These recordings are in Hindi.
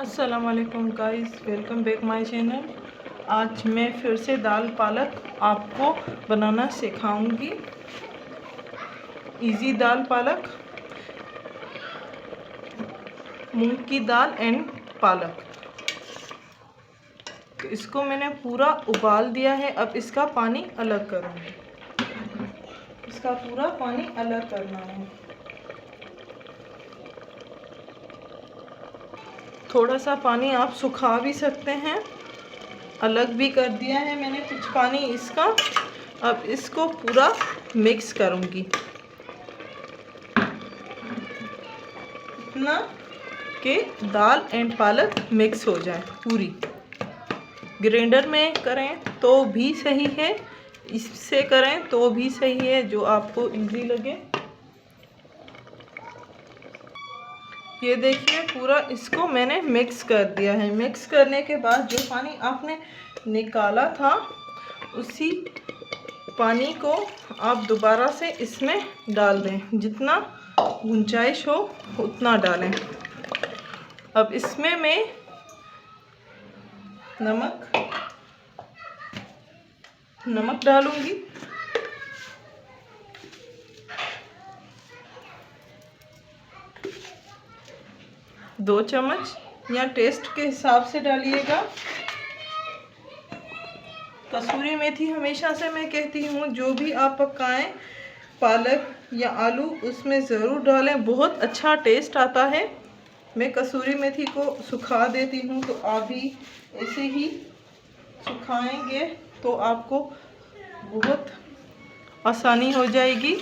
अस्सलाम वालेकुम guys, welcome back my channel. आज मैं फिर से दाल पालक आपको बनाना सिखाऊंगी। इजी दाल पालक, मूंग की दाल एंड पालक। तो इसको मैंने पूरा उबाल दिया है। अब इसका पानी अलग करूंगी। इसका पूरा पानी अलग करना है। थोड़ा सा पानी आप सुखा भी सकते हैं, अलग भी कर दिया है मैंने कुछ पानी इसका। अब इसको पूरा मिक्स करूंगी, इतना कि दाल एंड पालक मिक्स हो जाए पूरी। ग्राइंडर में करें तो भी सही है, इससे करें तो भी सही है, जो आपको इजी लगे। ये देखिए पूरा इसको मैंने मिक्स कर दिया है। मिक्स करने के बाद जो पानी आपने निकाला था उसी पानी को आप दोबारा से इसमें डाल दें। जितना गुंजाइश हो उतना डालें। अब इसमें मैं नमक डालूंगी। दो चम्मच या टेस्ट के हिसाब से डालिएगा। कसूरी मेथी हमेशा से मैं कहती हूँ, जो भी आप पकाएं पालक या आलू उसमें ज़रूर डालें, बहुत अच्छा टेस्ट आता है। मैं कसूरी मेथी को सुखा देती हूँ, तो आप भी ऐसे ही सुखाएंगे तो आपको बहुत आसानी हो जाएगी।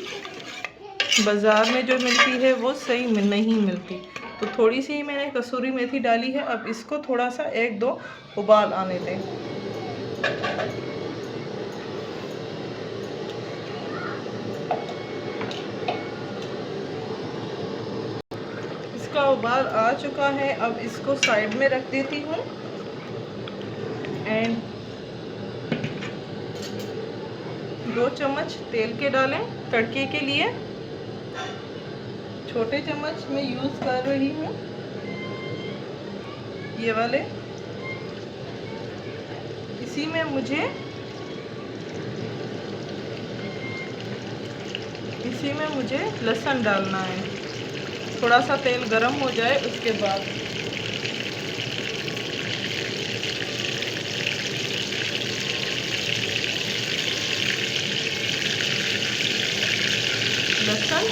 बाज़ार में जो मिलती है वो सही नहीं मिलती। तो थोड़ी सी मैंने कसूरी मेथी डाली है। अब इसको थोड़ा सा 1-2 उबाल आने दें। इसका उबाल आ चुका है। अब इसको साइड में रख देती हूँ एंड 2 चम्मच तेल के डालें तड़के के लिए। छोटे चम्मच में यूज़ कर रही हूँ, ये वाले। इसी में मुझे लहसुन डालना है। थोड़ा सा तेल गरम हो जाए उसके बाद लहसुन,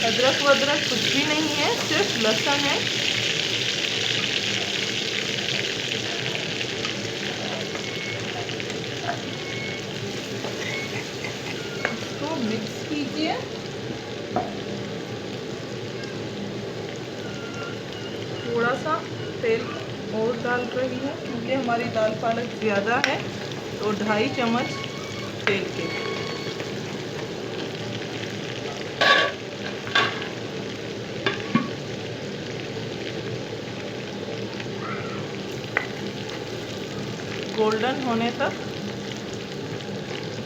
अदरक वदरक कुछ भी नहीं है, सिर्फ लहसुन है। इसको मिक्स कीजिए। थोड़ा सा तेल और डाल रही हूँ क्योंकि हमारी दाल पालक ज़्यादा है, तो 2.5 चम्मच तेल के। गोल्डन होने तक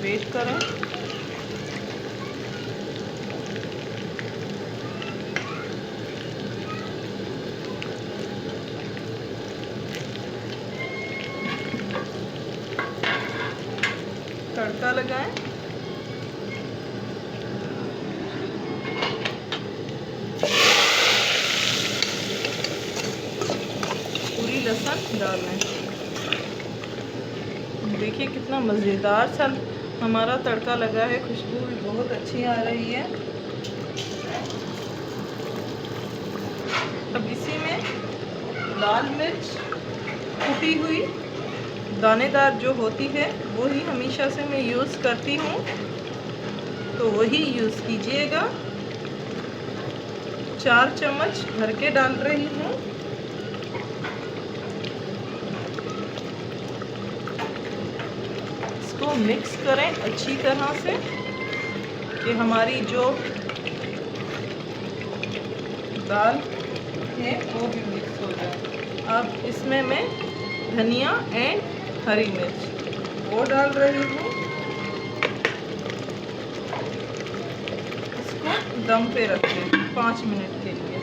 वेट करें। तड़का लगाएं। पूरी लहसुन डाल लें। देखिए कितना मज़ेदार सा हमारा तड़का लगा है। खुशबू भी बहुत अच्छी आ रही है। अब इसी में लाल मिर्च कुटी हुई दानेदार जो होती है वही हमेशा से मैं यूज़ करती हूँ, तो वही यूज़ कीजिएगा। 4 चम्मच भर के डाल रही हूँ। इसको मिक्स करें अच्छी तरह से कि हमारी जो दाल है वो भी मिक्स हो जाए। अब इसमें मैं धनिया एंड हरी मिर्च वो डाल रही हूँ। इसको दम पे रखें 5 मिनट के लिए।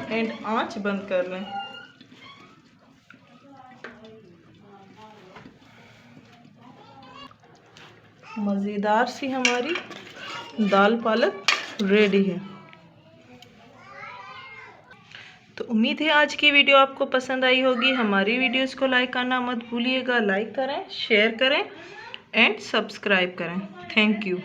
एंड आंच बंद कर लें। मज़ेदार सी हमारी दाल पालक रेडी है। तो उम्मीद है आज की वीडियो आपको पसंद आई होगी। हमारी वीडियोस को लाइक करना मत भूलिएगा। लाइक करें, शेयर करें एंड सब्सक्राइब करें। Thank you.